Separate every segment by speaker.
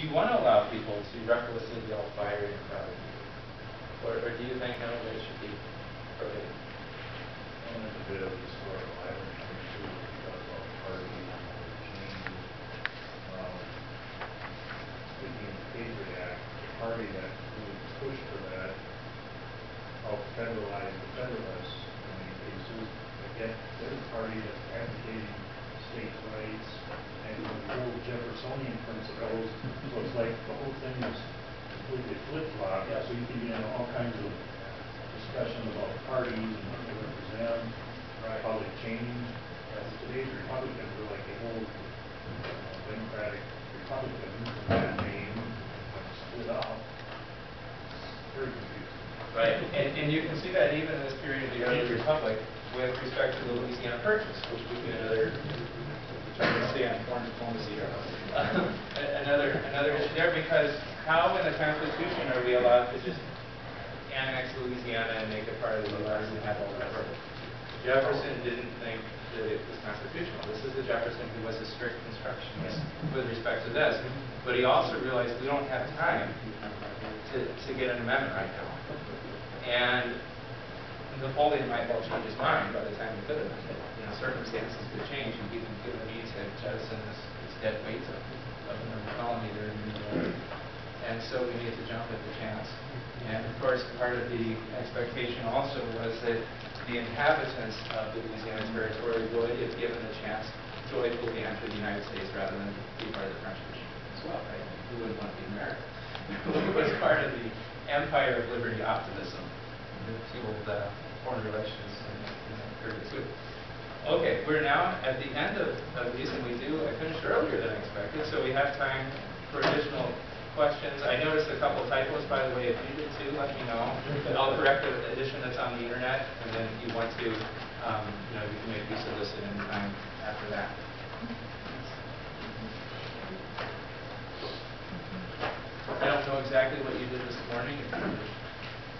Speaker 1: do you want to allow people to recklessly yell fire in front of you? Or do you think, no, they should be prohibited?
Speaker 2: Well, there's a bit of historical irony here too, because of party change. Speaking of the Patriot Act, the party that really pushed for that helped federalize the Federalists in many cases. Again, they're the party that's advocating states' rights and the old Jeffersonian principles. So it's like the whole thing is completely flip-flopped.
Speaker 1: Yeah.
Speaker 2: So you can get into all kinds of discussion about parties and what they represent, how they change. Today's Republicans are like the old Democratic Republicans, and that name split up. It's very confusing.
Speaker 1: Right, and you can see that even in this period of the early republic with respect to the Louisiana Purchase, which would be another, trying to stay on foreign diplomacy here, another issue there, because how in the Constitution are we allowed to just annex Louisiana and make it part of the U.S. and have all that work? Jefferson didn't think that it was constitutional. This is the Jefferson who was a strict constructionist with respect to this, but he also realized we don't have time to get an amendment right now. And Napoleon might well change his mind by the time he could have. Circumstances could change, and people could need to jettison this dead weight of another colony there in New York. And so we need to jump at the chance. And of course, part of the expectation also was that the inhabitants of the Louisiana Territory would, if given the chance, joyfully enter the United States rather than be part of the French regime as well, right? Who wouldn't want to be American? Who was part of the empire of liberty optimism, that fueled foreign relations in that period too. Okay, we're now at the end of these, and I finished earlier than I expected, so we have time for additional questions. I noticed a couple typos, by the way. If you did too, let me know. I'll correct the edition that's on the internet, and then if you want to, you can make use of this at any time after that. I don't know exactly what you did this morning. If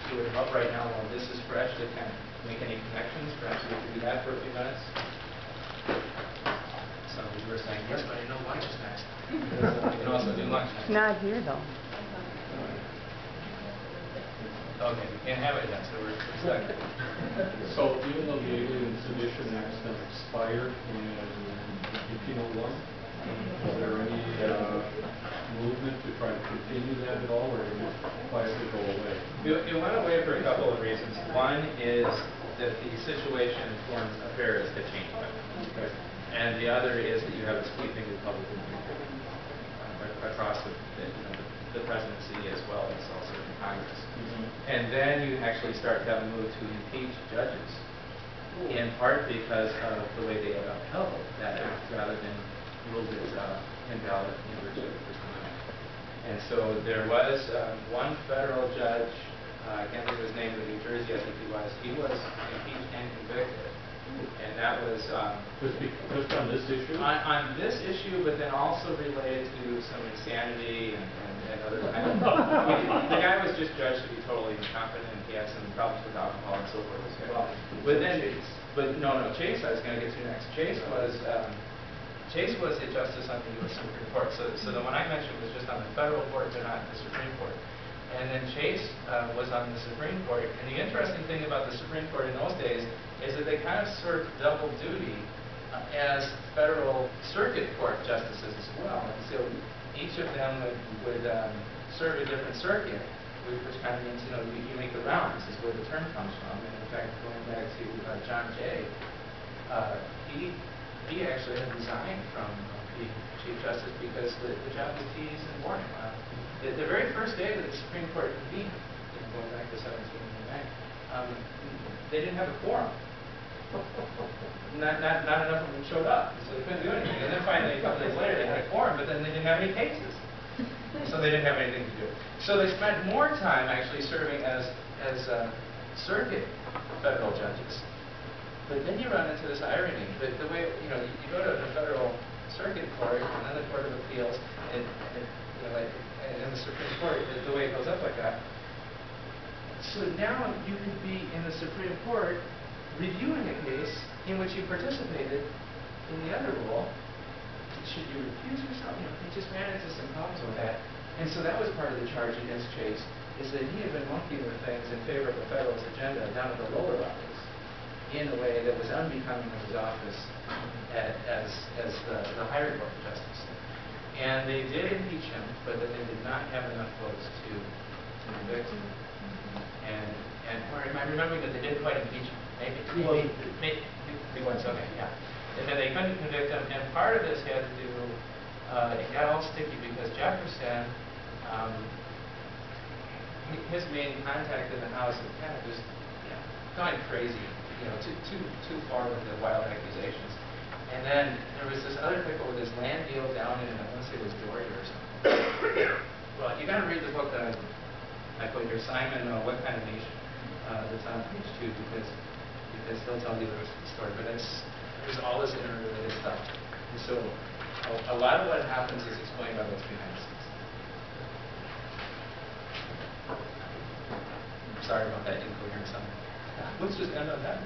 Speaker 1: you would help right now while this is fresh to kind of make any connections, perhaps we could do that for a few minutes. Some of you were saying, yes, but I know lunch is next. We can also do lunch next.
Speaker 3: Not here, though.
Speaker 1: Okay, we can't have it yet, so we're stuck.
Speaker 4: So even though the Alien Sedition Act's going to expire in 1801, is there any movement to try to continue that at all, or did it quietly go away?
Speaker 1: It went away for a couple of reasons. One is that the situation in foreign affairs had changed. Okay. And the other is that you have a sweeping Republican victory across the presidency as well as also in Congress. And then you actually start to have a move to impeach judges, in part because of the way they had upheld that act rather than ruled it invalid in virtue of the First Amendment. And so there was one federal judge, I can't think of his name, in New Jersey, I think he was impeached and convicted. And that was
Speaker 4: Just on this issue?
Speaker 1: on this issue, but then also related to some insanity and other kinds of the guy was just judged to be totally incompetent. He had some problems with alcohol and so forth. But no, Chase I was going to get to next. Chase was a justice on the U.S. Supreme Court. So the one I mentioned was just on the federal court, but not the Supreme Court. And then Chase was on the Supreme Court. And the interesting thing about the Supreme Court in those days is that they kind of served double duty as federal circuit court justices as well. And so each of them would serve a different circuit, which kind of means, you make the rounds is where the term comes from. And in fact, going back to John Jay, he actually had resigned from being Chief Justice because the Japanese and boring. The very first day that the Supreme Court convened, going back to 1789, they didn't have a quorum. Not enough of them showed up, so they couldn't do anything. And then finally, a couple days later, they had a quorum, but then they didn't have any cases. So they didn't have anything to do. So they spent more time actually serving as circuit federal judges. But then you run into this irony. The way, you go to the federal circuit court and then the Court of Appeals, and the Supreme Court, the way it goes up like that. So now you could be in the Supreme Court reviewing a case in which you participated in the other rule. Should you recuse yourself? They just ran into some problems with that. that was part of the charge against Chase, is that he had been monkeying with things in favor of the Federalist agenda down at the lower levels in a way that was unbecoming of his office as the higher court justice. And they did impeach him, but then they did not have enough votes to convict him. And am I remembering that they didn't quite impeach him? Maybe once, okay, yeah. And then they couldn't convict him, and part of this had to do, it got all sticky because Jefferson, his main contact in the House had kind of just, gone crazy, too far with the wild accusations. And then there was this other pickle with his land deal down in, I want to say it was Georgia or something. Well, you got to read the book that I put here, Simon, What Kind of Nation, that's on page 2, because he'll tell you the rest of the story. But there's all this interrelated stuff. And so a lot of what happens is explained by what's behind the scenes. Sorry about that incoherent sound. Let's just end on that.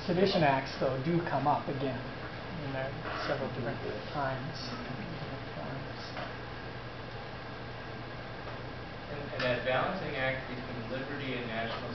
Speaker 3: Sedition acts, though, do come up again. There are several different times.
Speaker 1: And that balancing act between liberty and national